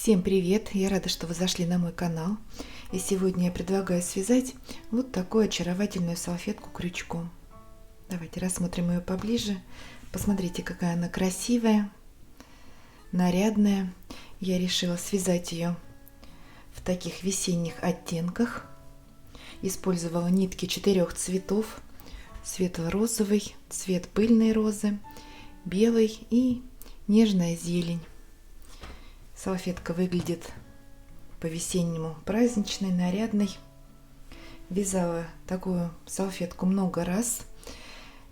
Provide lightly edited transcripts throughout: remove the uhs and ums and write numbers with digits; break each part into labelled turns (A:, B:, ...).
A: Всем привет! Я рада, что вы зашли на мой канал. И сегодня я предлагаю связать вот такую очаровательную салфетку крючком. Давайте рассмотрим ее поближе. Посмотрите, какая она красивая, нарядная. Я решила связать ее в таких весенних оттенках. Использовала нитки 4 цветов. Светло-розовый, цвет пыльной розы, белый и нежная зелень. Салфетка выглядит по-весеннему праздничной, нарядной. Вязала такую салфетку много раз.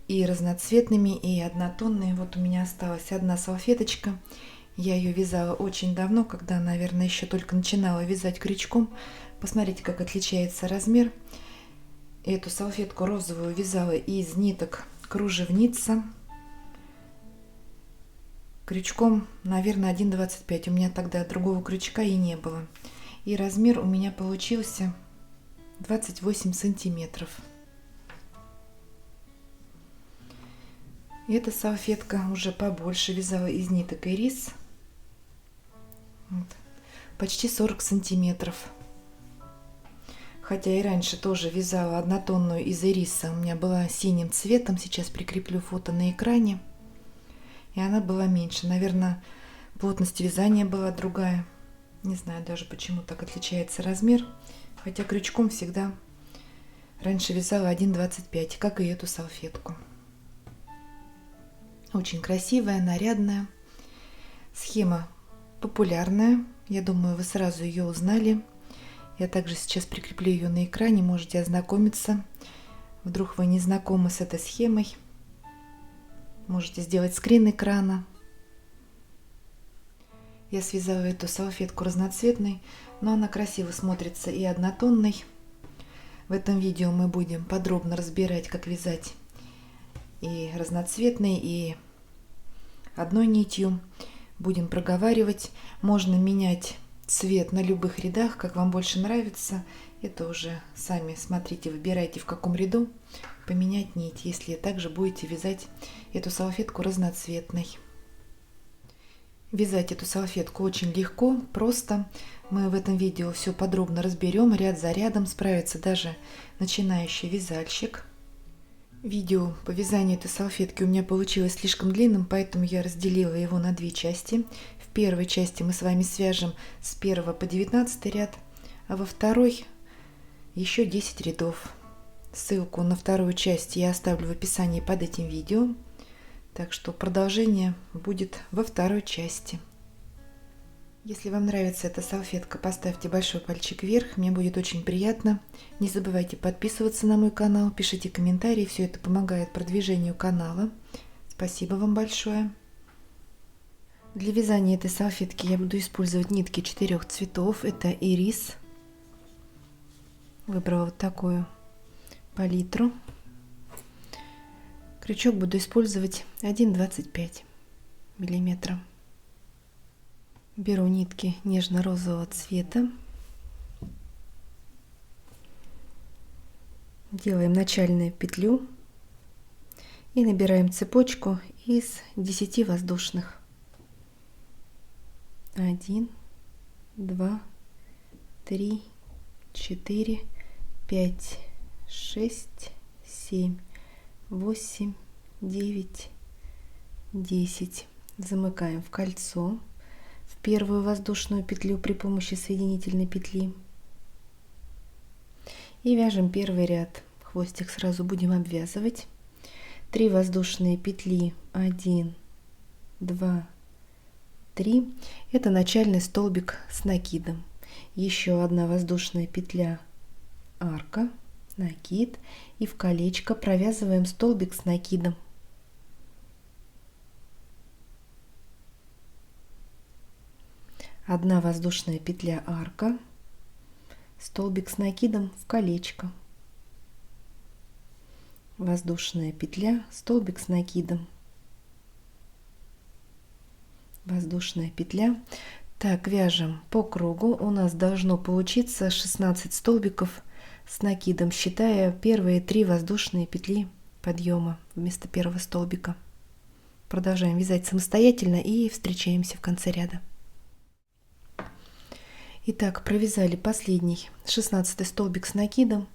A: И разноцветными, и однотонные. Вот у меня осталась одна салфеточка. Я ее вязала очень давно, когда, наверное, еще только начинала вязать крючком. Посмотрите, как отличается размер. Эту салфетку розовую вязала из ниток кружевница. Крючком, наверное, 1,25. У меня тогда другого крючка и не было. И размер у меня получился 28 сантиметров. Эта салфетка уже побольше, вязала из ниток ирис. Вот. Почти 40 сантиметров. Хотя и раньше тоже вязала однотонную из ириса. У меня была синим цветом. Сейчас прикреплю фото на экране. И она была меньше. Наверное, плотность вязания была другая. Не знаю даже, почему так отличается размер. Хотя крючком всегда раньше вязала 1,25, как и эту салфетку. Очень красивая, нарядная. Схема популярная. Я думаю, вы сразу ее узнали. Я также сейчас прикреплю ее на экране. Можете ознакомиться. Вдруг вы не знакомы с этой схемой. Можете сделать скрин экрана. Я связала эту салфетку разноцветной, но она красиво смотрится и однотонной. В этом видео мы будем подробно разбирать, как вязать и разноцветной, и одной нитью. Будем проговаривать. Можно менять цвет на любых рядах, как вам больше нравится. Это уже сами смотрите, выбирайте, в каком ряду поменять нить, если также будете вязать эту салфетку разноцветной. Вязать эту салфетку очень легко, просто. Мы в этом видео все подробно разберем, ряд за рядом. Справится даже начинающий вязальщик. Видео по вязанию этой салфетки у меня получилось слишком длинным, поэтому я разделила его на две части. В первой части мы с вами свяжем с 1 по 19 ряд, а во второй еще 10 рядов. Ссылку на вторую часть я оставлю в описании под этим видео. Так что продолжение будет во второй части. Если вам нравится эта салфетка, поставьте большой пальчик вверх. Мне будет очень приятно. Не забывайте подписываться на мой канал, пишите комментарии. Все это помогает продвижению канала. Спасибо вам большое. Для вязания этой салфетки я буду использовать нитки 4 цветов. Это ирис. Выбрала вот такую палитру. Крючок буду использовать 1,25 миллиметра. Беру нитки нежно-розового цвета. Делаем начальную петлю и набираем цепочку из 10 воздушных. 1, 2, 3, 4, 5, 6, 7, 8, 9, 10. Замыкаем в кольцо в первую воздушную петлю при помощи соединительной петли. И вяжем первый ряд. Хвостик сразу будем обвязывать. 3 воздушные петли. 1, 2, 3. Это начальный столбик с накидом. Еще одна воздушная петля, арка, накид, и в колечко провязываем столбик с накидом. Одна воздушная петля, арка, столбик с накидом в колечко, воздушная петля, столбик с накидом, воздушная петля. Так, вяжем по кругу. У нас должно получиться 16 столбиков с накидом, считая первые 3 воздушные петли подъема вместо первого столбика. Продолжаем вязать самостоятельно и встречаемся в конце ряда. Итак, провязали последний 16 столбик с накидом,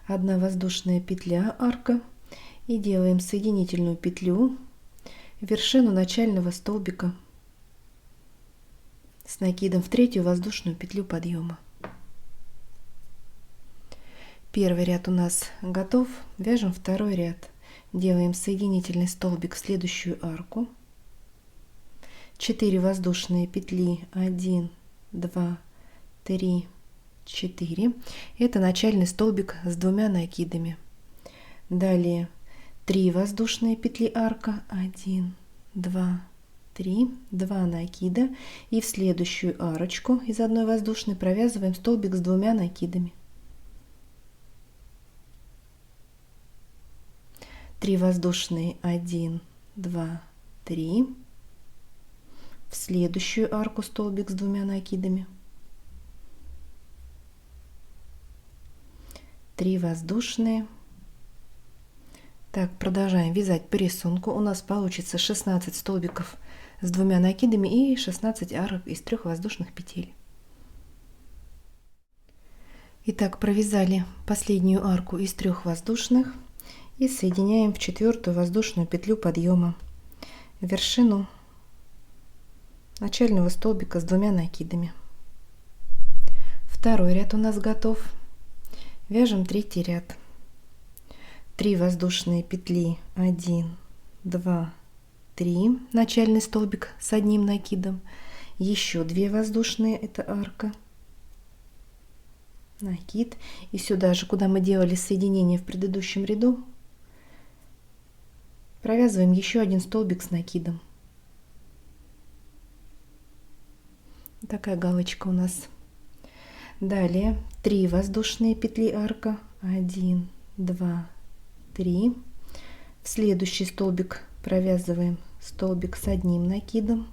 A: 1 воздушная петля, арка, и делаем соединительную петлю в вершину начального столбика с накидом в 3 воздушную петлю подъема. Первый ряд у нас готов. Вяжем второй ряд. Делаем соединительный столбик в следующую арку. 4 воздушные петли, 1, 2, 3, 4. Это начальный столбик с 2 накидами. Далее 3 воздушные петли, арка, 1, 2, 3, 2 накида, и в следующую арочку из 1 воздушной провязываем столбик с 2 накидами. 3 воздушные, 1, 2, 3. В следующую арку столбик с 2 накидами. 3 воздушные. Так, продолжаем вязать по рисунку. У нас получится 16 столбиков с 2 накидами и 16 арок из 3 воздушных петель. Итак, провязали последнюю арку из 3 воздушных и соединяем в 4 воздушную петлю подъема в вершину начального столбика с 2 накидами. Второй ряд у нас готов. Вяжем третий ряд. 3 воздушные петли, 1, 2, 3, начальный столбик с 1 накидом, еще 2 воздушные, это арка, накид, и сюда же, куда мы делали соединение в предыдущем ряду, провязываем еще 1 столбик с накидом. Такая галочка у нас. Далее 3 воздушные петли, арка, 1, 2, 3. В следующий столбик провязываем столбик с 1 накидом,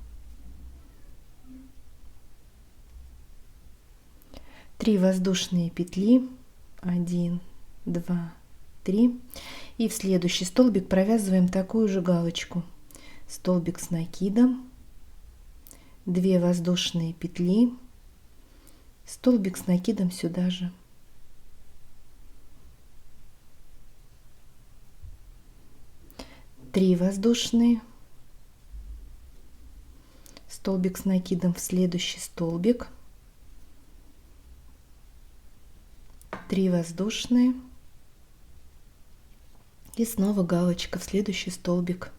A: 3 воздушные петли, 1, 2, 3, и в следующий столбик провязываем такую же галочку, столбик с накидом, 2 воздушные петли, столбик с накидом сюда же. 3 воздушные, столбик с накидом в следующий столбик, 3 воздушные и снова галочка в следующий столбик.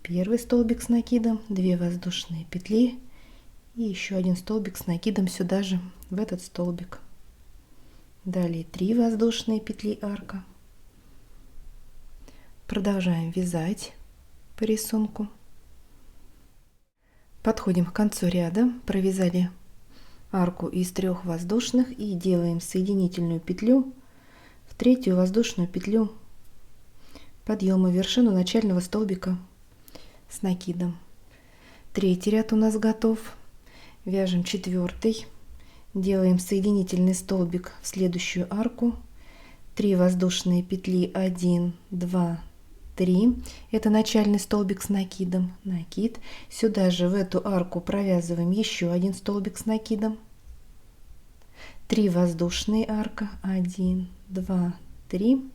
A: Первый столбик с накидом, 2 воздушные петли и еще 1 столбик с накидом сюда же, в этот столбик. Далее 3 воздушные петли, арка. Продолжаем вязать по рисунку. Подходим к концу ряда, провязали арку из 3 воздушных и делаем соединительную петлю в 3 воздушную петлю подъема в вершину начального столбика с накидом. Третий ряд у нас готов. Вяжем 4, делаем соединительный столбик в следующую арку, 3 воздушные петли, 1, 2, 3, это начальный столбик с накидом, накид, сюда же в эту арку провязываем еще 1 столбик с накидом, 3 воздушные, арка, 1, 2, 3,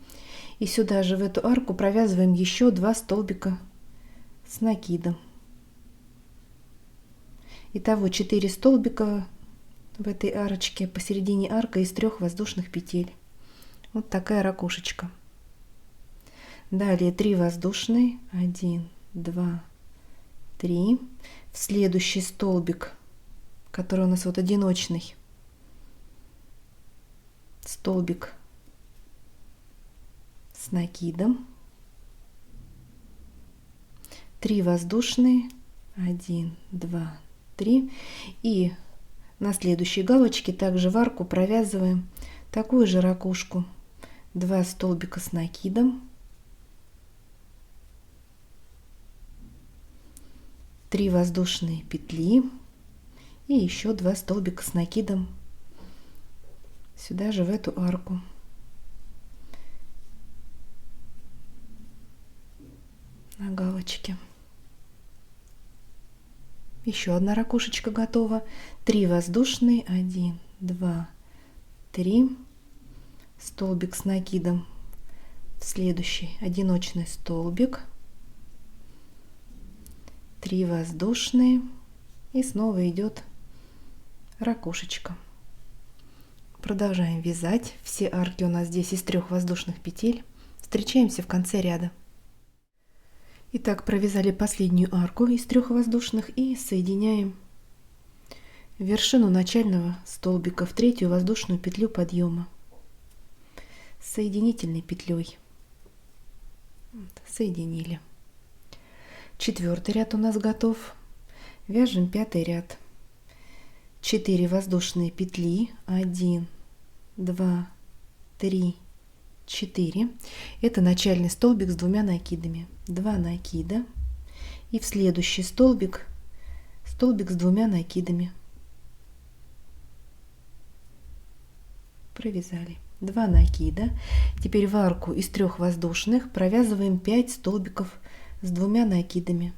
A: и сюда же в эту арку провязываем еще 2 столбика с накидом. Итого 4 столбика в этой арочке, посередине арка из 3 воздушных петель. Вот такая ракушечка. Далее 3 воздушные, 1, 2, 3. В следующий столбик, который у нас вот одиночный, столбик с накидом, 3 воздушные, 1, 2, 3. И на следующей галочке также в арку провязываем такую же ракушку, 2 столбика с накидом, 3 воздушные петли и еще 2 столбика с накидом сюда же в эту арку. На галочке. Еще одна ракушечка готова. 3 воздушные, 1, 2, 3, столбик с накидом в следующий одиночный столбик, 3 воздушные, и снова идет ракушечка. Продолжаем вязать. Все арки у нас здесь из 3 воздушных петель. Встречаемся в конце ряда. Итак, провязали последнюю арку из 3 воздушных и соединяем вершину начального столбика в 3-ю воздушную петлю подъема соединительной петлей. Соединили. 4-й ряд у нас готов. Вяжем 5-й ряд. 4 воздушные петли, 1, 2, 3, 4. Это начальный столбик с 2 накидами. 2 накида. И в следующий столбик с 2 накидами. Провязали. 2 накида. Теперь в арку из 3 воздушных провязываем 5 столбиков с 2 накидами.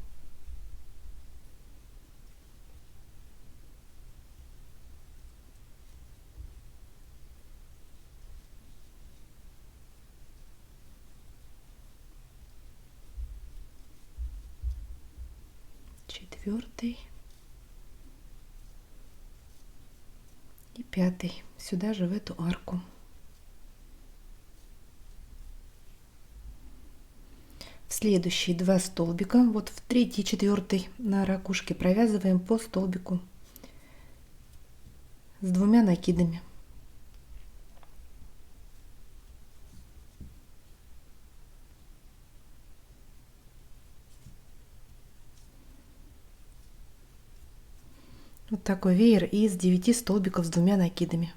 A: Четвертый и 5 сюда же в эту арку. В следующие 2 столбика, вот в 3-й и 4-й на ракушке провязываем по столбику с 2 накидами. Вот такой веер из 9 столбиков с 2 накидами.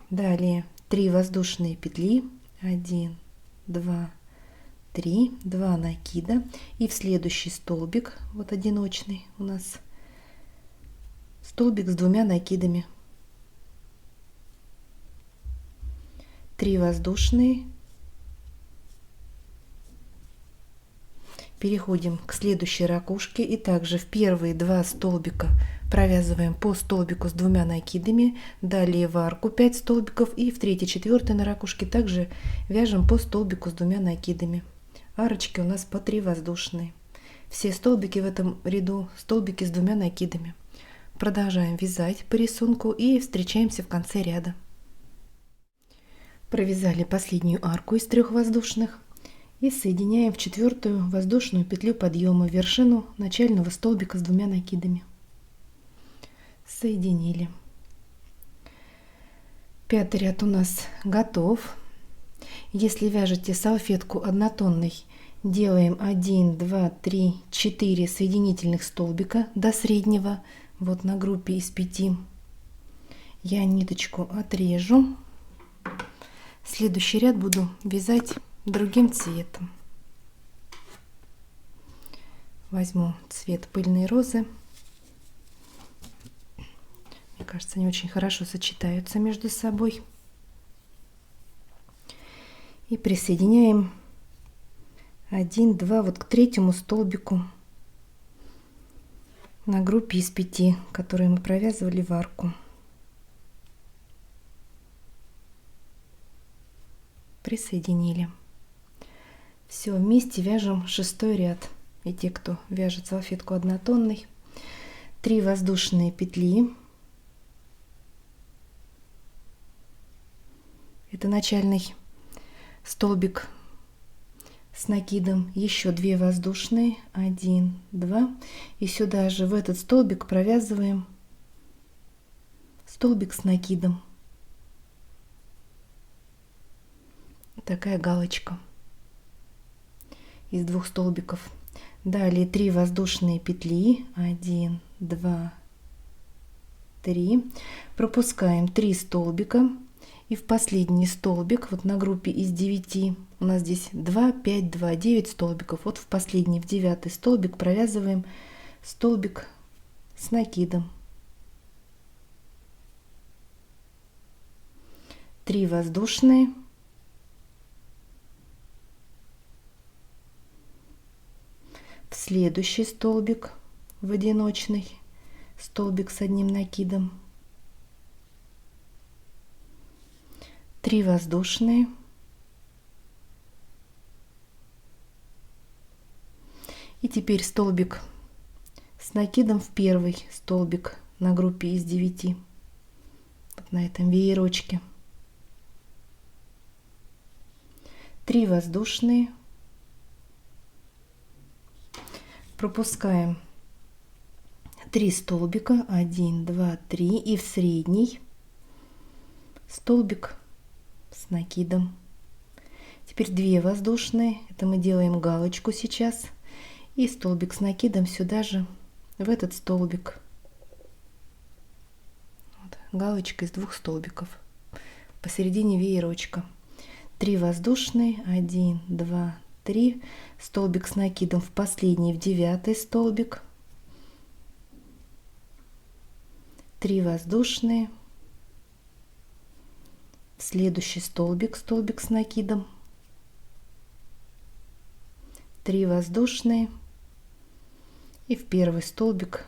A: Далее 3 воздушные петли, 1, 2, 3, 2 накида, и в следующий столбик, вот одиночный у нас столбик с 2 накидами, 3 воздушные. Переходим к следующей ракушке и также в первые 2 столбика провязываем по столбику с 2 накидами, далее в арку 5 столбиков, и в 3-й, 4-й на ракушке также вяжем по столбику с 2 накидами. Арочки у нас по 3 воздушные. Все столбики в этом ряду столбики с 2 накидами. Продолжаем вязать по рисунку и встречаемся в конце ряда. Провязали последнюю арку из 3 воздушных и соединяем в 4-ю воздушную петлю подъема вершину начального столбика с 2 накидами. Соединили. 5-й ряд у нас готов. Если вяжете салфетку однотонной, делаем 1, 2, 3, 4 соединительных столбика до среднего, вот на группе из 5. Я ниточку отрежу. Следующий ряд буду вязать другим цветом. Возьму цвет пыльной розы. Мне кажется, они очень хорошо сочетаются между собой. И присоединяем 1, 2 вот к 3-му столбику на группе из 5, которые мы провязывали в арку. Присоединили. Все, вместе вяжем 6-й ряд. И те, кто вяжет салфетку однотонной, 3 воздушные петли. Это начальный столбик с накидом, еще 2 воздушные, 1, 2, и сюда же в этот столбик провязываем столбик с накидом. Такая галочка из 2 столбиков. Далее 3 воздушные петли, 1, 2, 3, пропускаем 3 столбика. И в последний столбик, вот на группе из 9, у нас здесь 2, 5, 2, 9 столбиков. Вот в последний, в 9-й столбик провязываем столбик с накидом. 3 воздушные. В следующий столбик в одиночный столбик с одним накидом, 3 воздушные, и теперь столбик с накидом в первый столбик на группе из 9, вот на этом веерочке, 3 воздушные, пропускаем 3 столбика, 1, 2, 3, и в средний столбик с накидом. Теперь 2 воздушные, это мы делаем галочку сейчас, и столбик с накидом сюда же, в этот столбик. Вот, галочка из 2 столбиков посередине веерочка. 3 воздушные, 1, 2, 3, столбик с накидом в последний, в 9 столбик, 3 воздушные, в следующий столбик, столбик с накидом, 3 воздушные, и в первый столбик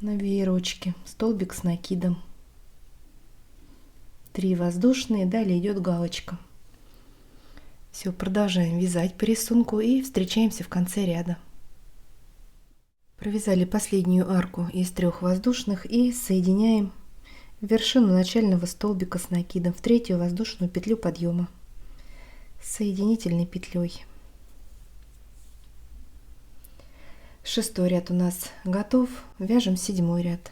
A: на веерочке столбик с накидом, 3 воздушные, далее идет галочка. Все, продолжаем вязать по рисунку и встречаемся в конце ряда. Провязали последнюю арку из 3 воздушных и соединяем вершину начального столбика с накидом в 3 воздушную петлю подъема соединительной петлей. 6 ряд у нас готов. Вяжем 7 ряд.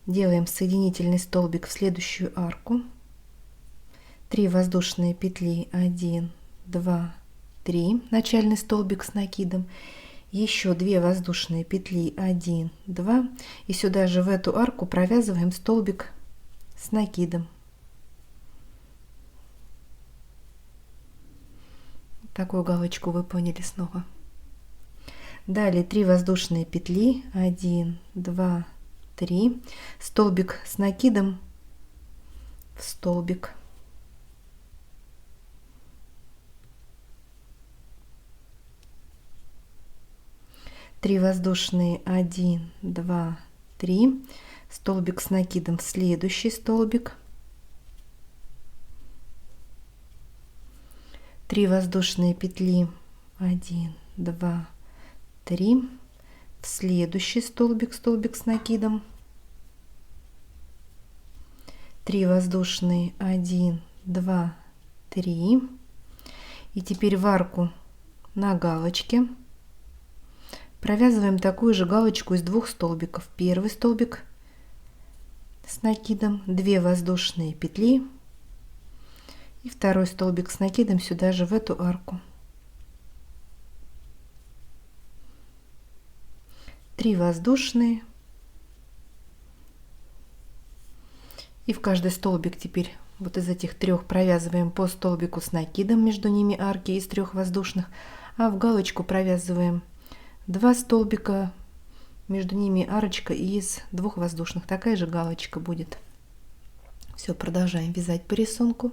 A: Делаем соединительный столбик в следующую арку. 3 воздушные петли, 1, 2, 3, начальный столбик с накидом. Еще 2 воздушные петли, 1, 2, и сюда же в эту арку провязываем столбик с накидом. Такую галочку вы поняли снова. Далее 3 воздушные петли, 1, 2, 3, столбик с накидом в столбик. Три воздушные, 1, 2, 3, столбик с накидом в следующий столбик, 3 воздушные петли, 1, 2, 3, в следующий столбик, столбик с накидом, 3 воздушные, 1, 2, 3, и теперь в арку на галочке провязываем такую же галочку из 2 столбиков. Первый столбик с накидом, 2 воздушные петли, и второй столбик с накидом сюда же в эту арку. 3 воздушные, и в каждый столбик теперь вот из этих 3 провязываем по столбику с накидом, между ними арки из 3 воздушных, а в галочку провязываем 2 столбика, между ними арочка из 2 воздушных. Такая же галочка будет. Все, продолжаем вязать по рисунку.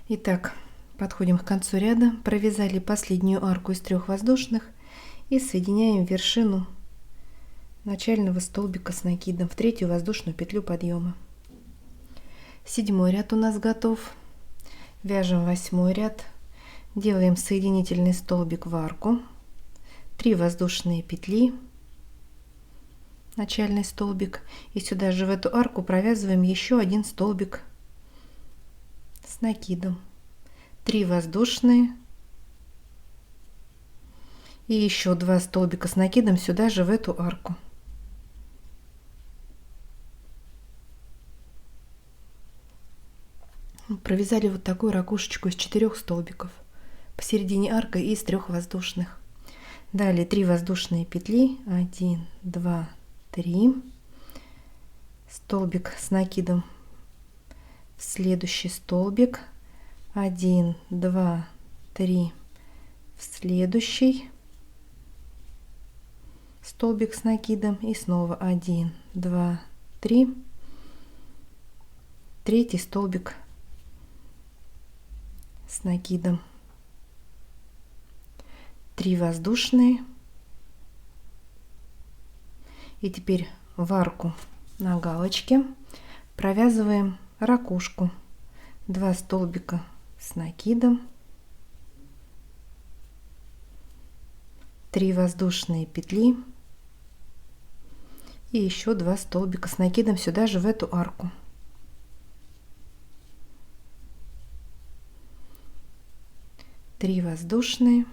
A: Итак, подходим к концу ряда. Провязали последнюю арку из 3 воздушных и соединяем вершину начального столбика с накидом в 3 воздушную петлю подъема. 7 ряд у нас готов. Вяжем 8 ряд. Делаем соединительный столбик в арку, 3 воздушные петли, начальный столбик, и сюда же в эту арку провязываем еще 1 столбик с накидом, 3 воздушные, и еще 2 столбика с накидом сюда же в эту арку. Провязали вот такую ракушечку из 4 столбиков. Посередине арка из 3 воздушных. Далее 3 воздушные петли, 1, 2, 3, столбик с накидом в следующий столбик, 1, 2, 3, в следующий столбик с накидом, и снова 1, 2, 3, третий столбик с накидом. 3 воздушные. И теперь в арку на галочке провязываем ракушку. 2 столбика с накидом, 3 воздушные петли и еще 2 столбика с накидом сюда же в эту арку. Три воздушные.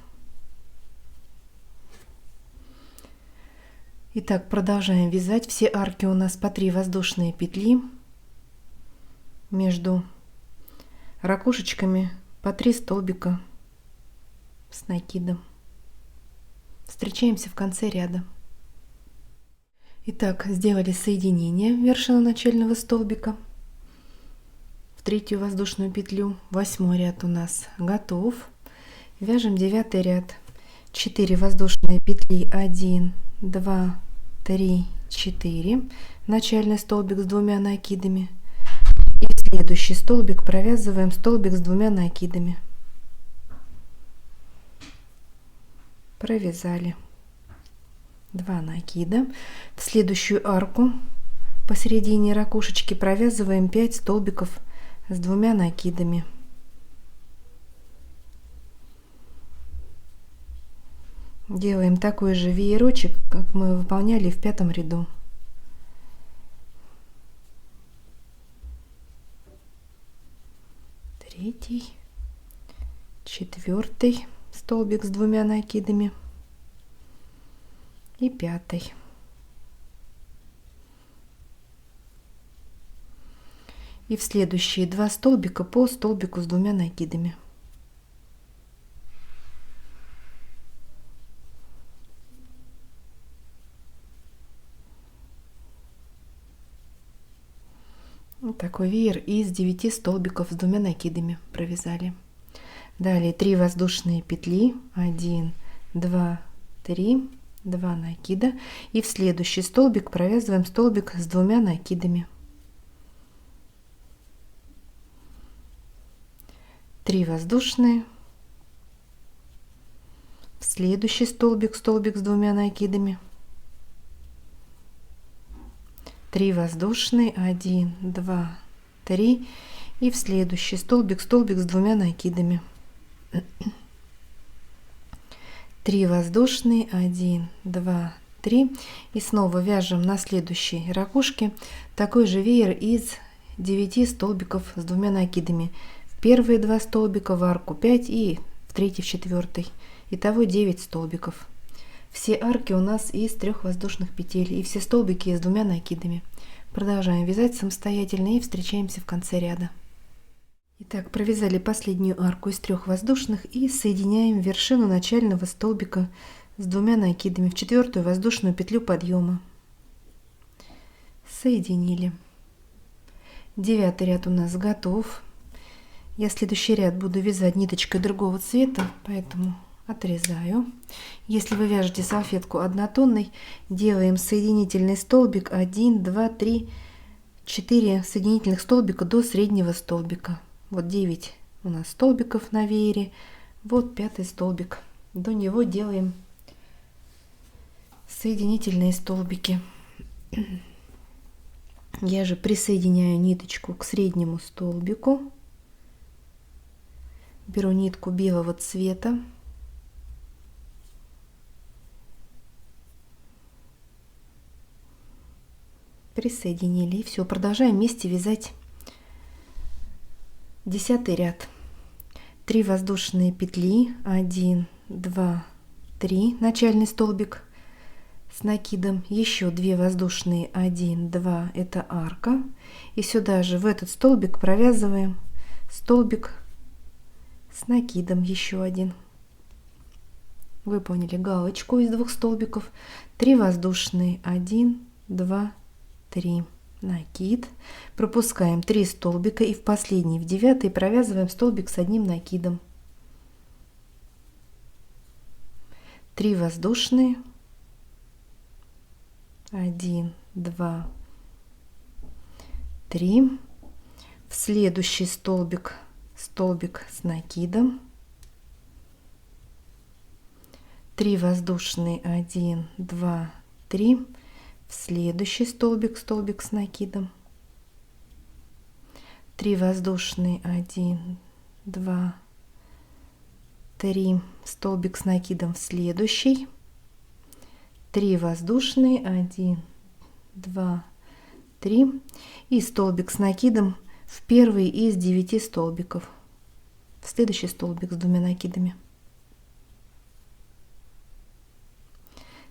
A: Итак, продолжаем вязать. Все арки у нас по 3 воздушные петли. Между ракушечками по 3 столбика с накидом. Встречаемся в конце ряда. Итак, сделали соединение вершины начального столбика в 3-ю воздушную петлю. 8-й ряд у нас готов. Вяжем 9-й ряд. 4 воздушные петли, 1, 2, 3, 4. Начальный столбик с 2 накидами. И в следующий столбик провязываем столбик с 2 накидами. Провязали 2 накида. В следующую арку посередине ракушечки провязываем 5 столбиков с 2 накидами. Делаем такой же веерочек, как мы выполняли в 5-м ряду. Третий, 4-й столбик с 2 накидами и 5-й. И в следующие 2 столбика по столбику с 2 накидами. Вот такой веер из 9 столбиков с 2 накидами провязали. Далее 3 воздушные петли, 1, 2, 3, 2 накида, и в следующий столбик провязываем столбик с 2 накидами. 3 воздушные, в следующий столбик столбик с 2 накидами, 3 воздушные, 1, 2, 3, и в следующий столбик столбик с 2 накидами. 3 воздушные, 1, 2, 3, и снова вяжем на следующей ракушке такой же веер из 9 столбиков с 2 накидами. В первые 2 столбика в арку 5 и в 3-й, в 4-й. Итого 9 столбиков. Все арки у нас из 3 воздушных петель и все столбики с 2 накидами. Продолжаем вязать самостоятельно и встречаемся в конце ряда. Итак, провязали последнюю арку из 3 воздушных и соединяем вершину начального столбика с 2 накидами в 4-ю воздушную петлю подъема. Соединили. 9-й ряд у нас готов. Я следующий ряд буду вязать ниточкой другого цвета, поэтому отрезаю. Если вы вяжете салфетку однотонной, делаем соединительный столбик 1, 2, 3, 4 соединительных столбика до среднего столбика. Вот 9 у нас столбиков на веере. Вот 5-й столбик. До него делаем соединительные столбики. Я же присоединяю ниточку к среднему столбику. Беру нитку белого цвета. Присоединили. И все, продолжаем вместе вязать 10-й ряд. 3 воздушные петли, 1, 2, 3, начальный столбик с накидом, еще 2 воздушные, 1, 2, это арка, и сюда же в этот столбик провязываем столбик с накидом, еще один. Выполнили галочку из 2 столбиков. 3 воздушные, 1, 2, 3, накид, пропускаем 3 столбика и в последний, в 9-й провязываем столбик с 1 накидом. 3 воздушные, 1, 2, 3, в следующий столбик столбик с накидом, 3 воздушные, 1, 2, 3, в следующий столбик, столбик с накидом, 3 воздушные, 1, 2, 3, столбик с накидом в следующий, 3 воздушные, 1, 2, 3 и столбик с накидом в первый из 9 столбиков, в следующий столбик с 2 накидами.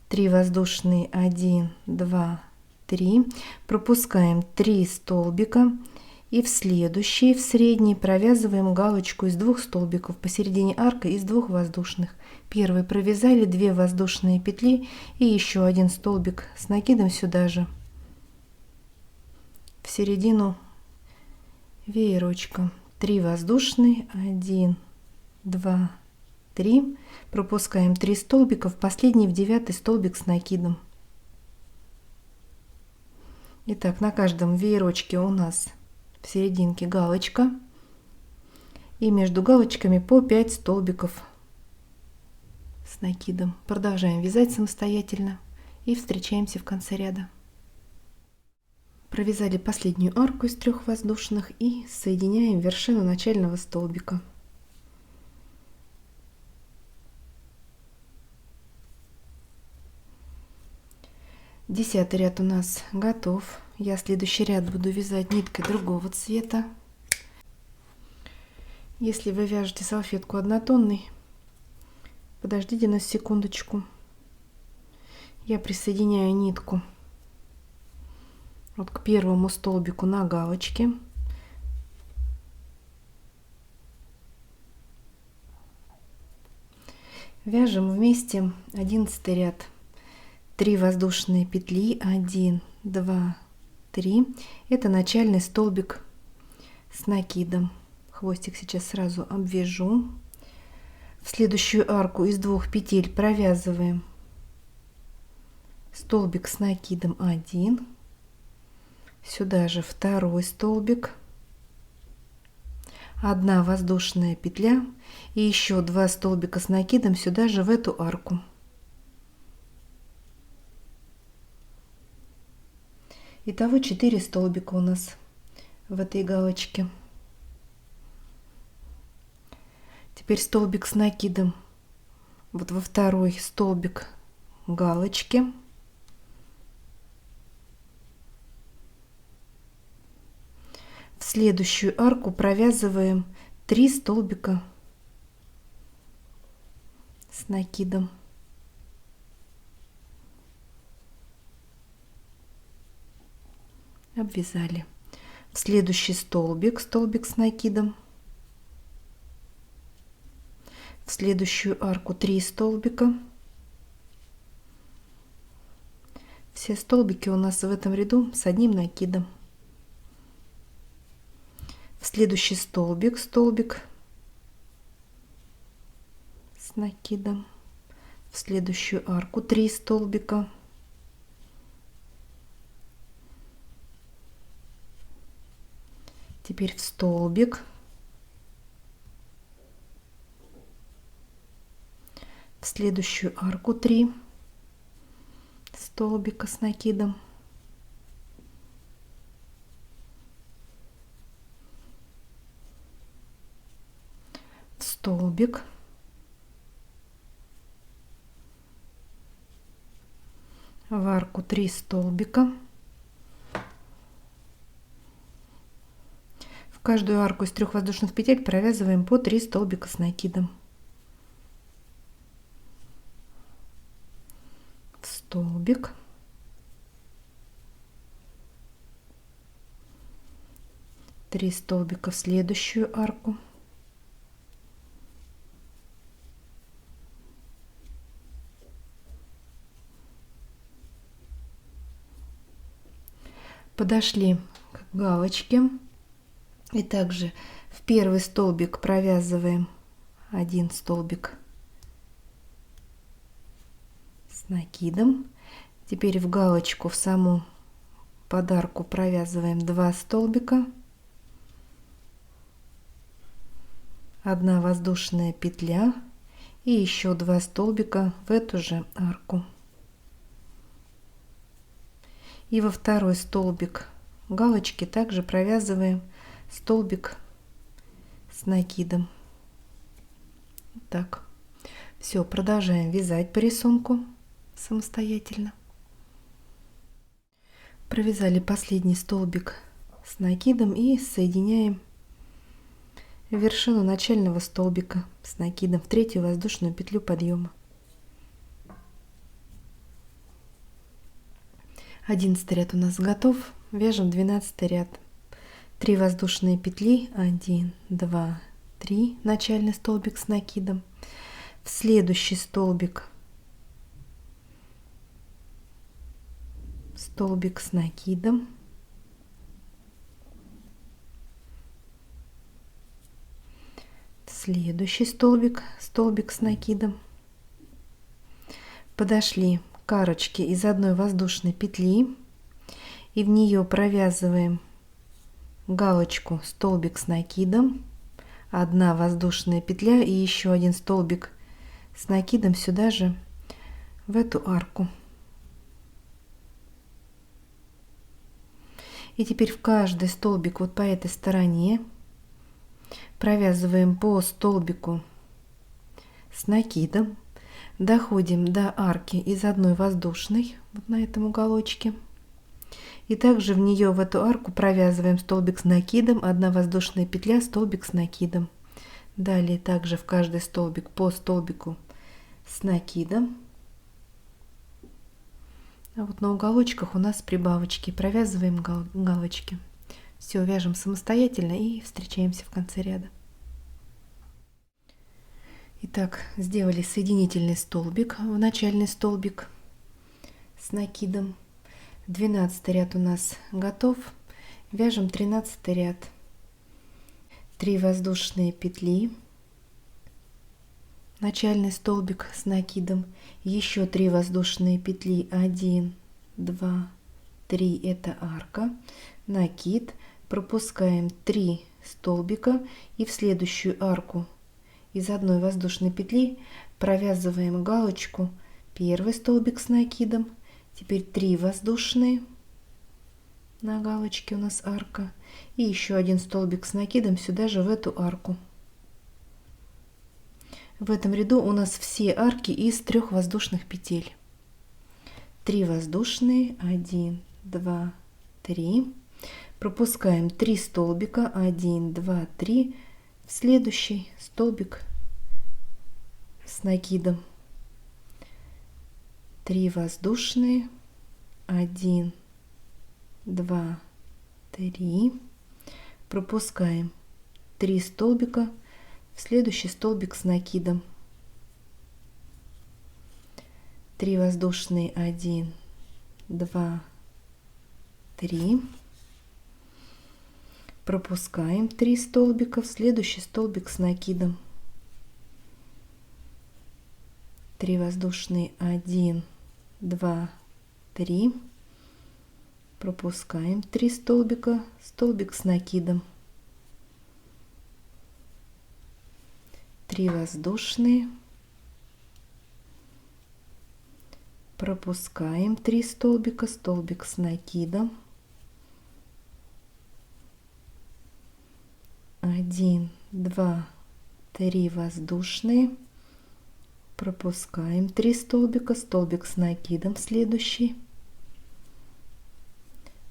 A: 3 воздушные, 1, 2, 3, пропускаем 3 столбика и в следующий, в средний, провязываем галочку из 2 столбиков посередине арка из 2 воздушных. Первый провязали, 2 воздушные петли и еще 1 столбик с накидом сюда же, в середину веерочка. 3 воздушные, 1, 2, 3, пропускаем 3 столбика в последний, в 9 столбик с накидом. Итак, на каждом веерочке у нас в серединке галочка, и между галочками по 5 столбиков с накидом. Продолжаем вязать самостоятельно и встречаемся в конце ряда. Провязали последнюю арку из 3 воздушных и соединяем вершину начального столбика. Десятый ряд у нас готов. Я следующий ряд буду вязать ниткой другого цвета. Если вы вяжете салфетку однотонной, подождите на секундочку. Я присоединяю нитку вот к первому столбику на галочке. Вяжем вместе 11 ряд. 3 воздушные петли, 1, 2, 3. Это начальный столбик с накидом. Хвостик сейчас сразу обвяжу. В следующую арку из 2 петель провязываем столбик с накидом 1. Сюда же второй столбик, 1 воздушная петля и еще 2 столбика с накидом сюда же в эту арку. Итого 4 столбика у нас в этой галочке. Теперь столбик с накидом вот во второй столбик галочки. В следующую арку провязываем 3 столбика с накидом. Обвязали. В следующий столбик, столбик с накидом. В следующую арку 3 столбика. Все столбики у нас в этом ряду с одним накидом. В следующий столбик, столбик с накидом. В следующую арку 3 столбика. Теперь в столбик, в следующую арку 3 столбика с накидом, в столбик, в арку 3 столбика. В каждую арку из 3 воздушных петель провязываем по 3 столбика с накидом. В столбик, три столбика в следующую арку, подошли к галочке. И также в первый столбик провязываем 1 столбик с накидом. Теперь в галочку, в саму подарку провязываем 2 столбика, 1 воздушная петля И еще 2 столбика в эту же арку. И во второй столбик галочки также провязываем столбик с накидом. Так, все, продолжаем вязать по рисунку самостоятельно. Провязали последний столбик с накидом и соединяем вершину начального столбика с накидом в третью воздушную петлю подъема. 11 ряд у нас готов. Вяжем 12 ряд. 3 воздушные петли, 1, 2, 3, начальный столбик с накидом. В следующий столбик столбик с накидом. Следующий столбик, столбик с накидом. Подошли к арочке из одной воздушной петли и в нее провязываем галочку столбик с накидом, 1 воздушная петля и еще 1 столбик с накидом сюда же в эту арку. И теперь в каждый столбик вот по этой стороне провязываем по столбику с накидом, доходим до арки из одной воздушной вот на этом уголочке, и также в нее, в эту арку, провязываем столбик с накидом, 1 воздушная петля, столбик с накидом. Далее также в каждый столбик по столбику с накидом. А вот на уголочках у нас прибавочки, провязываем галочки. Все, вяжем самостоятельно и встречаемся в конце ряда. Итак, сделали соединительный столбик в начальный столбик с накидом. 12 ряд у нас готов. Вяжем 13 ряд. 3 воздушные петли, начальный столбик с накидом, еще 3 воздушные петли, 1, 2, 3, это арка, накид, пропускаем 3 столбика и в следующую арку из одной воздушной петли провязываем галочку, 1 столбик с накидом, теперь 3 воздушные, на галочке у нас арка, и еще 1 столбик с накидом сюда же в эту арку. В этом ряду у нас все арки из 3 воздушных петель. 3 воздушные, 1, 2, 3, пропускаем 3 столбика, 1, 2, 3, в следующий столбик с накидом, 3 воздушные, 1, 2, 3, пропускаем 3 столбика в следующий столбик с накидом, 3 воздушные, 1, 2, 3, пропускаем 3 столбика в следующий столбик с накидом, 3 воздушные, 1, 2, 3, пропускаем 3 столбика, столбик с накидом, 3 воздушные, пропускаем 3 столбика, столбик с накидом, 1, 2, 3 воздушные, пропускаем 3 столбика, столбик с накидом, следующий,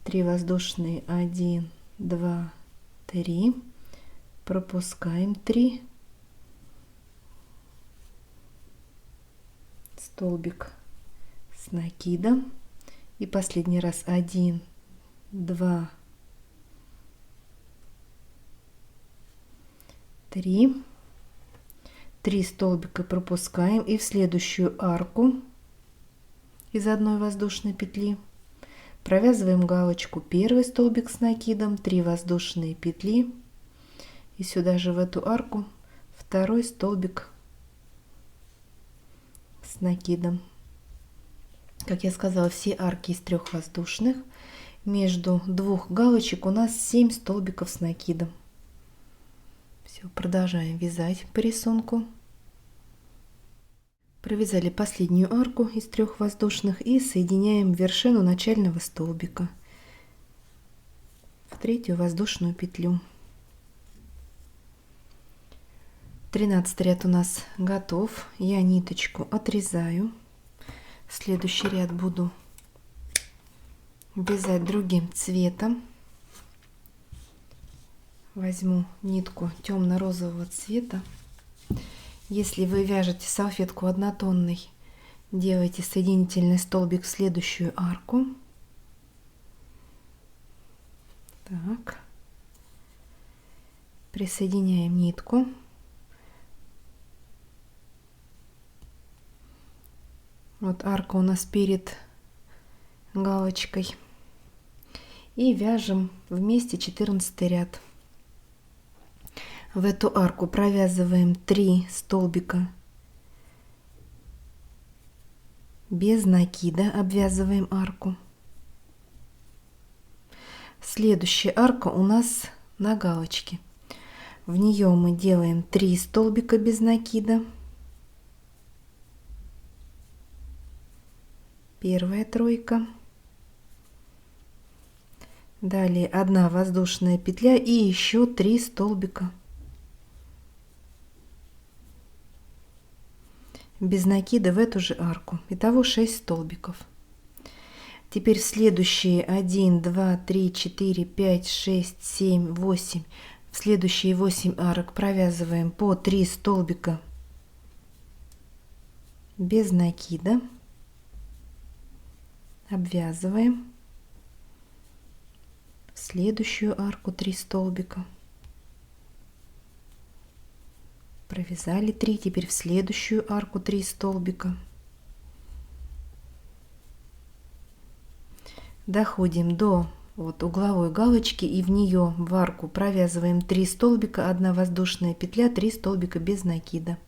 A: 3 воздушные, 1, 2, 3, пропускаем 3, столбик с накидом, и последний раз 1, 2, 3, 3 столбика пропускаем и в следующую арку из одной воздушной петли провязываем галочку, 1 столбик с накидом, 3 воздушные петли и сюда же в эту арку 2 столбик с накидом. Как я сказала, все арки из 3 воздушных. Между 2 галочек у нас 7 столбиков с накидом. Все, продолжаем вязать по рисунку. Провязали последнюю арку из 3 воздушных и соединяем вершину начального столбика в 3-ю воздушную петлю. 13 ряд у нас готов. Я ниточку отрезаю. Следующий ряд буду вязать другим цветом. Возьму нитку темно-розового цвета. Если вы вяжете салфетку однотонной, делайте соединительный столбик в следующую арку. Так. Присоединяем нитку. Вот арка у нас перед галочкой. И вяжем вместе 14 ряд. В эту арку провязываем 3 столбика без накида, обвязываем арку. Следующая арка у нас на галочке. В нее мы делаем 3 столбика без накида. Первая тройка. Далее 1 воздушная петля и еще 3 столбика без накида в эту же арку. Итого 6 столбиков. Теперь следующие 1, 2, 3, 4, 5, 6, 7, 8. В следующие 8 арок провязываем по 3 столбика без накида. Обвязываем. В следующую арку 3 столбика. Провязали 3, теперь в следующую арку 3 столбика. Доходим до вот угловой галочки и в нее в арку провязываем 3 столбика, 1 воздушная петля, 3 столбика без накида.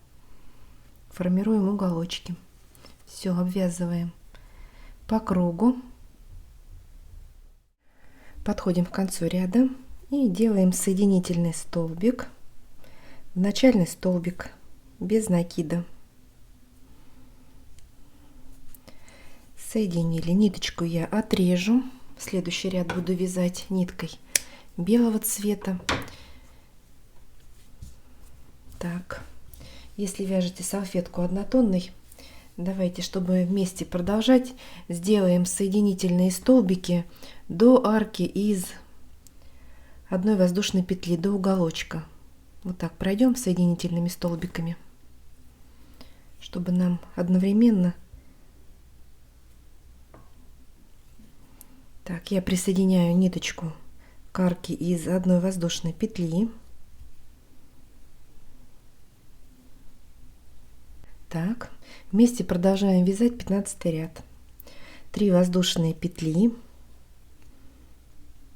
A: Формируем уголочки. Все, обвязываем по кругу. Подходим к концу ряда и делаем соединительный столбик в начальный столбик без накида. Соединили. Ниточку я отрежу. Следующий ряд буду вязать ниткой белого цвета. Так, если вяжете салфетку однотонной, давайте, чтобы вместе продолжать, сделаем соединительные столбики до арки из 1 воздушной петли, до уголочка. Вот так пройдем соединительными столбиками, чтобы нам одновременно. Так, я присоединяю ниточку к арке из 1 воздушной петли. Так, вместе продолжаем вязать 15 ряд. 3 воздушные петли.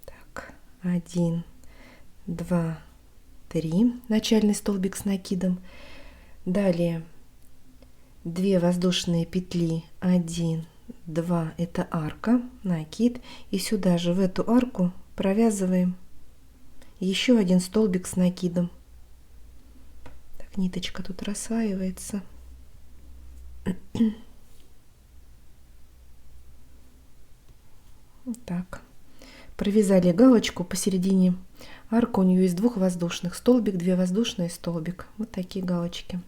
A: Так, 1, 2, 3. Начальный столбик с накидом. Далее 2 воздушные петли. 1, 2. Это арка, накид. И сюда же в эту арку провязываем еще 1 столбик с накидом. Так, ниточка тут рассваивается. Вот так. Провязали галочку посередине. Арка у нее из 2 воздушных. Столбик, 2 воздушные, столбик. Вот такие галочки.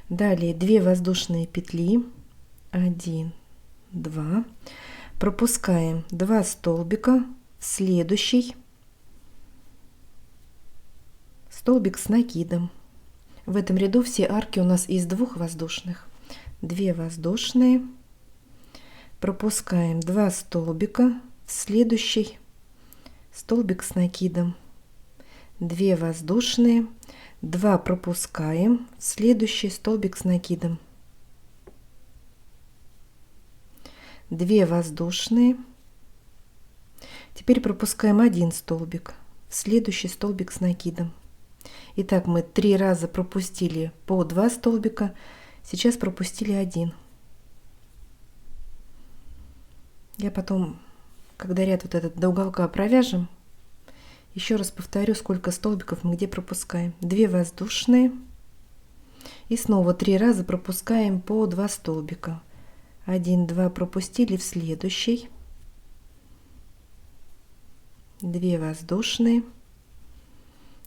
A: Далее 2 воздушные петли. 1, 2. Пропускаем 2 столбика в следующий столбик с накидом. В этом ряду все арки у нас из 2 воздушных. 2 воздушные. Пропускаем 2 столбика в следующий столбик с накидом. 2 воздушные. 2 пропускаем в следующий столбик с накидом. 2 воздушные. Теперь пропускаем 1 столбик в следующий столбик с накидом. Итак, мы 3 раза пропустили по 2 столбика. Сейчас пропустили 1. Я потом, когда ряд вот этот до уголка провяжем, еще раз повторю, сколько столбиков мы где пропускаем. 2 воздушные. И снова 3 раза пропускаем по 2 столбика. 1, 2 пропустили в следующий. 2 воздушные.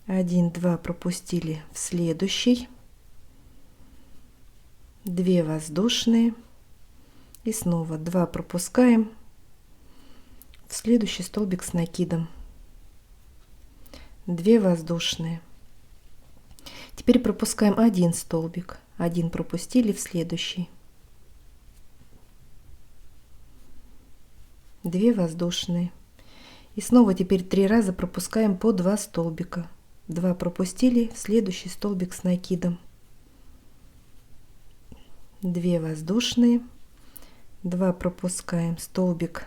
A: 1, 2 пропустили в следующий. 2 воздушные. И снова 2 пропускаем в следующий столбик с накидом. 2 воздушные. Теперь пропускаем 1 столбик. 1 пропустили в следующий. 2 воздушные. И снова теперь 3 раза пропускаем по 2 столбика. 2 пропустили в следующий столбик с накидом. 2 воздушные. 2 пропускаем столбик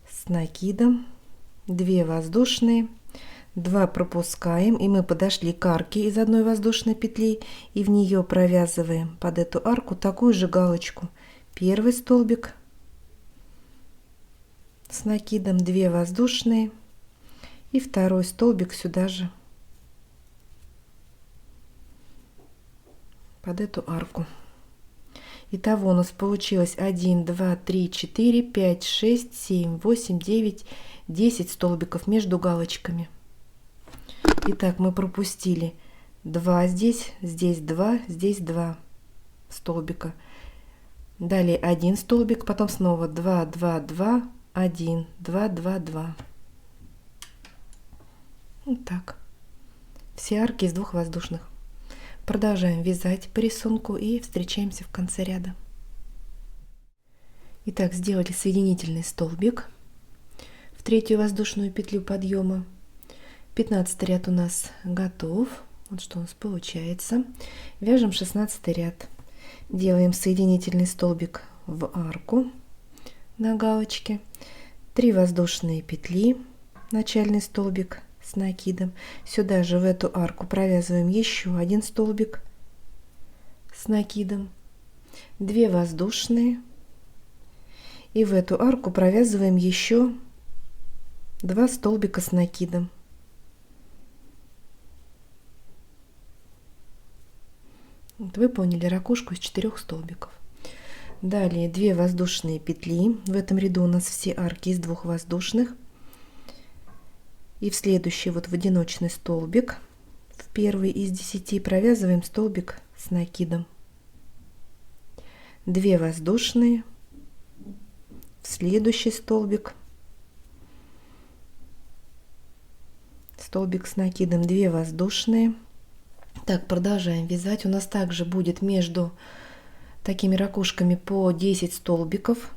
A: с накидом. 2 воздушные. 2 пропускаем, и мы подошли к арке из одной воздушной петли, и в нее провязываем под эту арку такую же галочку. Первый столбик с накидом, 2 воздушные, и второй столбик сюда же под эту арку. Итого у нас получилось 1, 2, 3, 4, 5, 6, 7, 8, 9, 10 столбиков между галочками. Итак, мы пропустили 2 здесь, здесь 2, здесь 2 столбика. Далее 1 столбик, потом снова 2, 2, 2, 1, 2, 2, 2. Вот так. Все арки из 2 воздушных. Продолжаем вязать по рисунку и встречаемся в конце ряда. Итак, сделали соединительный столбик в 3-ю воздушную петлю подъема. 15 ряд у нас готов. Вот что у нас получается. Вяжем 16 ряд. Делаем соединительный столбик в арку на галочке. 3 воздушные петли, начальный столбик с накидом. Сюда же в эту арку провязываем еще 1 столбик с накидом. 2 воздушные. И в эту арку провязываем еще 2 столбика с накидом. Вот выполнили ракушку из 4 столбиков. Далее 2 воздушные петли. В этом ряду у нас все арки из 2 воздушных. И в следующий вот в одиночный столбик, в первый из 10, провязываем столбик с накидом. 2 воздушные. В следующий столбик столбик с накидом, 2 воздушные. Так, продолжаем вязать. У нас также будет между такими ракушками по 10 столбиков.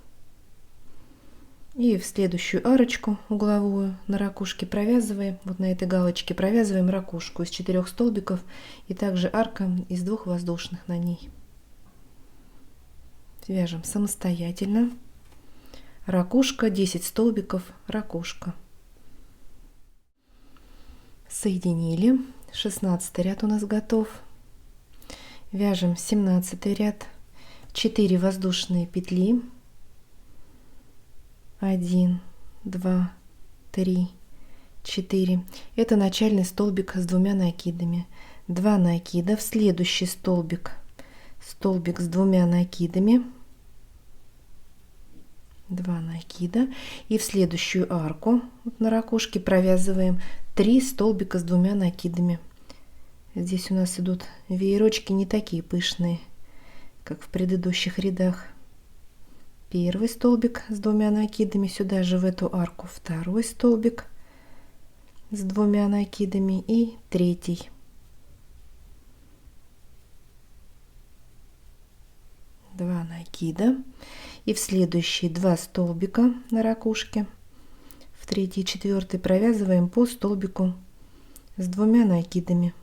A: И в следующую арочку угловую на ракушке провязываем, вот на этой галочке провязываем ракушку из 4 столбиков и также арка из 2 воздушных на ней. Вяжем самостоятельно. Ракушка, 10 столбиков, ракушка. Соединили. 16 ряд у нас готов. Вяжем 17 ряд. 4 воздушные петли. 1, 2, 3, 4. Это начальный столбик с 2 накидами. 2 накида. В следующий столбик столбик с 2 накидами. 2 накида. И в следующую арку вот на ракушке провязываем 3 столбика с 2 накидами. Здесь у нас идут веерочки не такие пышные, как в предыдущих рядах. Первый столбик с 2 накидами, сюда же в эту арку второй столбик с 2 накидами и третий. Два накида. И в следующие 2 столбика на ракушке, в 3 и 4, провязываем по столбику с 2 накидами.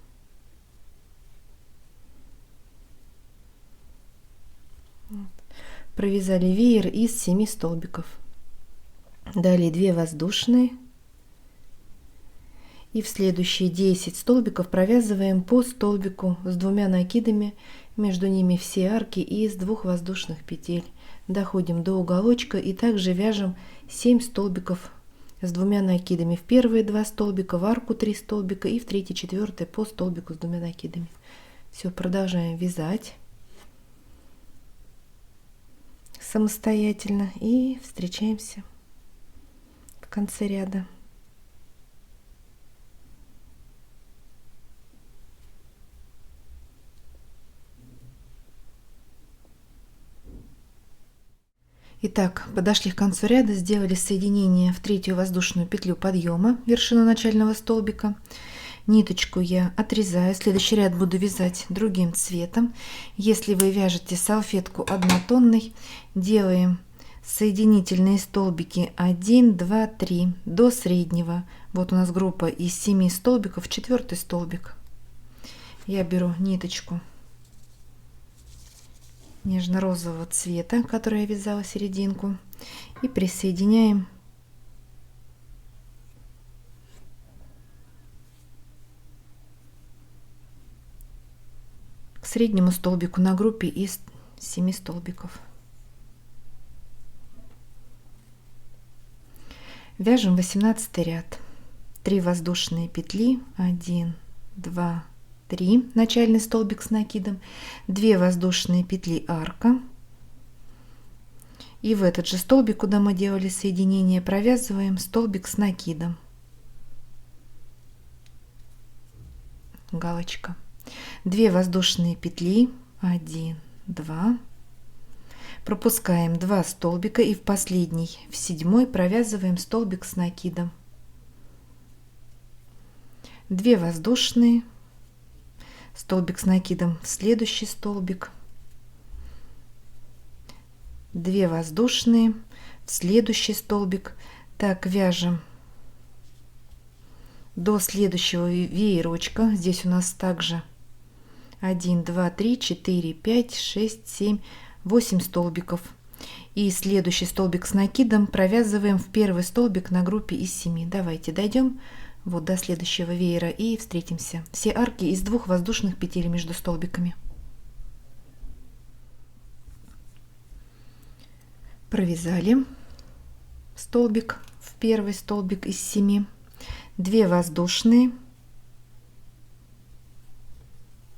A: Провязали веер из 7 столбиков. Далее 2 воздушные. И в следующие 10 столбиков провязываем по столбику с 2 накидами, между ними все арки из 2 воздушных петель. Доходим до уголочка и также вяжем 7 столбиков с 2 накидами. В первые 2 столбика в арку 3 столбика и в 3 и 4 по столбику с 2 накидами. Все, продолжаем вязать самостоятельно и встречаемся в конце ряда. Итак, подошли к концу ряда, сделали соединение в третью воздушную петлю подъема, вершину начального столбика. Ниточку я отрезаю, следующий ряд буду вязать другим цветом. Если вы вяжете салфетку однотонной, делаем соединительные столбики 1, 2, 3 до среднего. Вот у нас группа из 7 столбиков, 4 столбик. Я беру ниточку нежно-розового цвета, которую я вязала серединку, и присоединяем к среднему столбику на группе из 7 столбиков. Вяжем 18 ряд. 3 воздушные петли, 1, 2, 3, начальный столбик с накидом, 2 воздушные петли арка, и в этот же столбик, куда мы делали соединение, провязываем столбик с накидом, галочка, 2 воздушные петли, 1, 2, пропускаем 2 столбика и в последний, в 7-й, провязываем столбик с накидом, 2 воздушные, столбик с накидом в следующий столбик, 2 воздушные в следующий столбик. Так вяжем до следующего веерочка. Здесь у нас также 1, 2, 3, 4, 5, 6, 7, 8 столбиков. И следующий столбик с накидом провязываем в первый столбик на группе из 7. Давайте дойдем вот до следующего веера и встретимся. Все арки из 2 воздушных петель между столбиками. Провязали столбик в первый столбик из 7, 2 воздушные,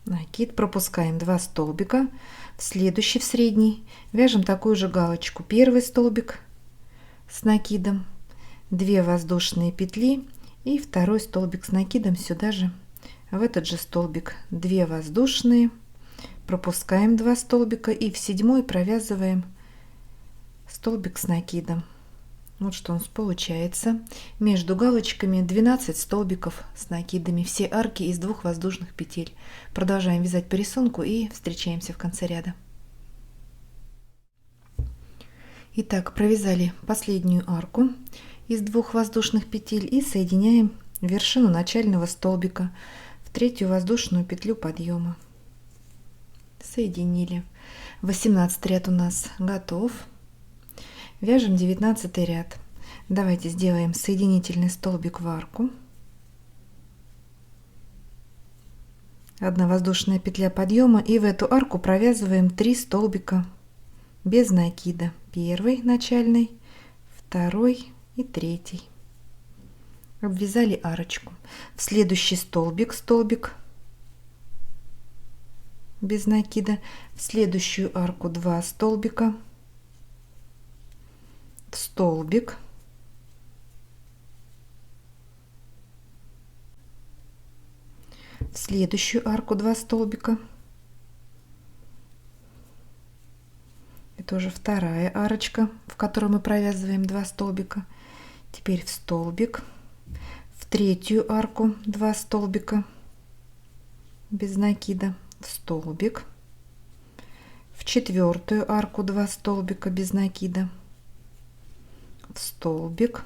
A: накид, пропускаем 2 столбика, в следующий, в средний, вяжем такую же галочку, первый столбик с накидом, 2 воздушные петли и второй столбик с накидом сюда же, в этот же столбик, 2 воздушные, пропускаем 2 столбика и в 7-й провязываем столбик с накидом. Вот что у нас получается. Между галочками 12 столбиков с накидами, все арки из 2 воздушных петель. Продолжаем вязать по рисунку и встречаемся в конце ряда. Итак, провязали последнюю арку из 2 воздушных петель и соединяем вершину начального столбика в третью воздушную петлю подъема. Соединили. 18 ряд у нас готов. Вяжем 19 ряд. Давайте сделаем соединительный столбик в арку. 1 воздушная петля подъема, и в эту арку провязываем 3 столбика без накида. Первый начальный, второй и третий. Обвязали арочку. В следующий столбик без накида, в следующую арку 2 столбика, в столбик, в следующую арку 2 столбика. Это уже вторая арочка, в которой мы провязываем 2 столбика. Теперь в столбик, в третью арку 2 столбика без накида, в столбик, в четвертую арку 2 столбика без накида, в столбик,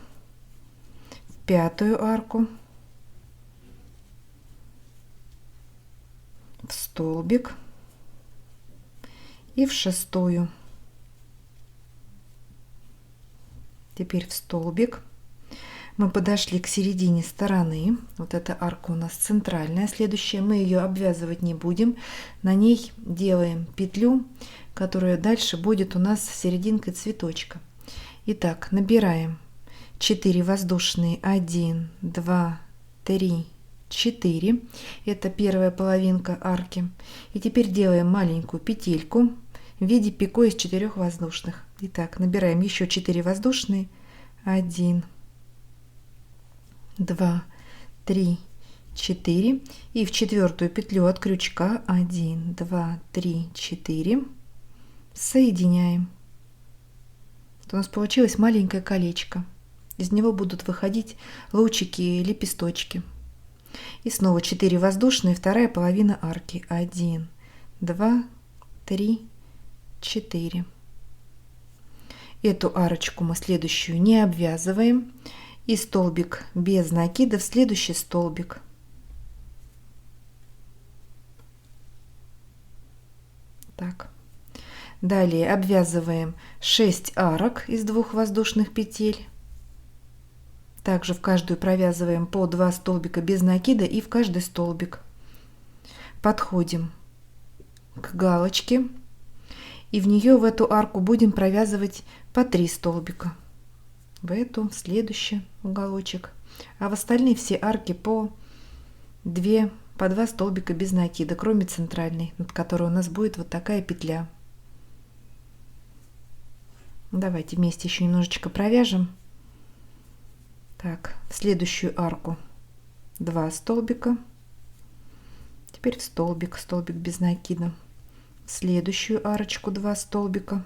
A: в пятую арку, в столбик и в шестую. Теперь в столбик. Мы подошли к середине стороны. Вот эта арка у нас центральная. Следующая, мы ее обвязывать не будем. На ней делаем петлю, которая дальше будет у нас серединкой цветочка. Итак, набираем 4 воздушные, 1, 2, 3, 4. Это первая половинка арки. И теперь делаем маленькую петельку в виде пико из 4 воздушных. Итак, набираем еще 4 воздушные. 1, 2, 3, 4. И в четвертую петлю от крючка 1, 2, 3, 4. Соединяем. Вот у нас получилось маленькое колечко. Из него будут выходить лучики и лепесточки. И снова 4 воздушные, вторая половина арки. 1, 2, 3, 4. Эту арочку мы следующую не обвязываем. И столбик без накида в следующий столбик. Так. Далее обвязываем 6 арок из 2 воздушных петель. Также в каждую провязываем по 2 столбика без накида и в каждый столбик. Подходим к галочке и в нее, в эту арку, будем провязывать по 3 столбика. В эту, в следующий уголочек. А в остальные все арки по 2 столбика без накида, кроме центральной, над которой у нас будет вот такая петля. Давайте вместе еще немножечко провяжем. Так, в следующую арку 2 столбика. Теперь в столбик без накида. В следующую арочку 2 столбика.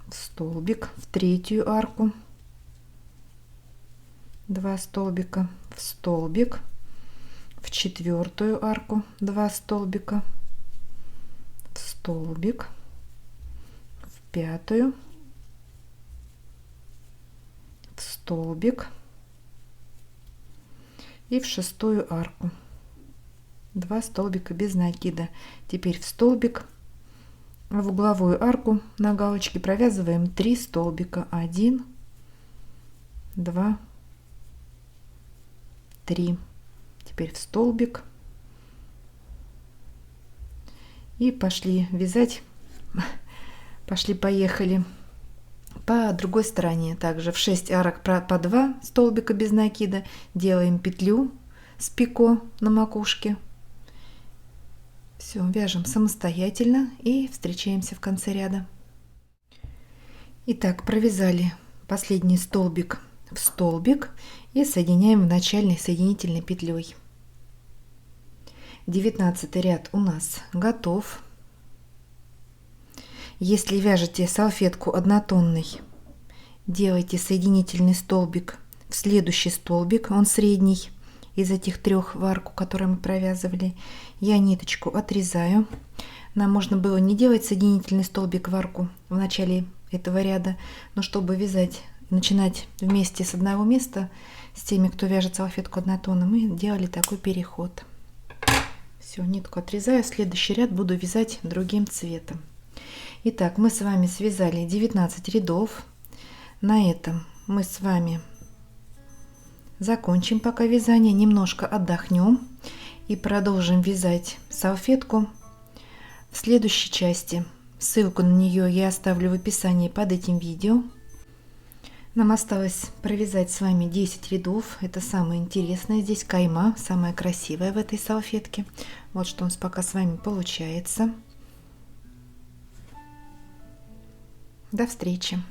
A: В столбик, в третью арку 2 столбика, в столбик, в четвертую арку 2 столбика, в столбик, в пятую, в столбик и в шестую арку 2 столбика без накида. Теперь в столбик, в угловую арку на галочке провязываем 3 столбика. 1, 2, 3. Теперь в столбик и пошли вязать. Пошли-поехали. По другой стороне также в 6 арок по 2 столбика без накида делаем петлю с пико на макушке. Все, вяжем самостоятельно и встречаемся в конце ряда. Итак, провязали последний столбик в столбик и соединяем в начальной соединительной петлей. 19 ряд у нас готов. Если вяжете салфетку однотонной, делайте соединительный столбик в следующий столбик, он средний из этих 3 в арку, которые мы провязывали. Я ниточку отрезаю. Нам можно было не делать соединительный столбик в арку в начале этого ряда, но чтобы вязать, начинать вместе с одного места с теми, кто вяжет салфетку однотонно, мы делали такой переход. Все, нитку отрезаю, следующий ряд буду вязать другим цветом. Итак, мы с вами связали 19 рядов. На этом мы с вами закончим пока вязание, немножко отдохнем и продолжим вязать салфетку в следующей части. Ссылку на нее я оставлю в описании под этим видео. Нам осталось провязать с вами 10 рядов. Это самое интересное здесь, кайма, самая красивая в этой салфетке. Вот что у нас пока с вами получается. До встречи!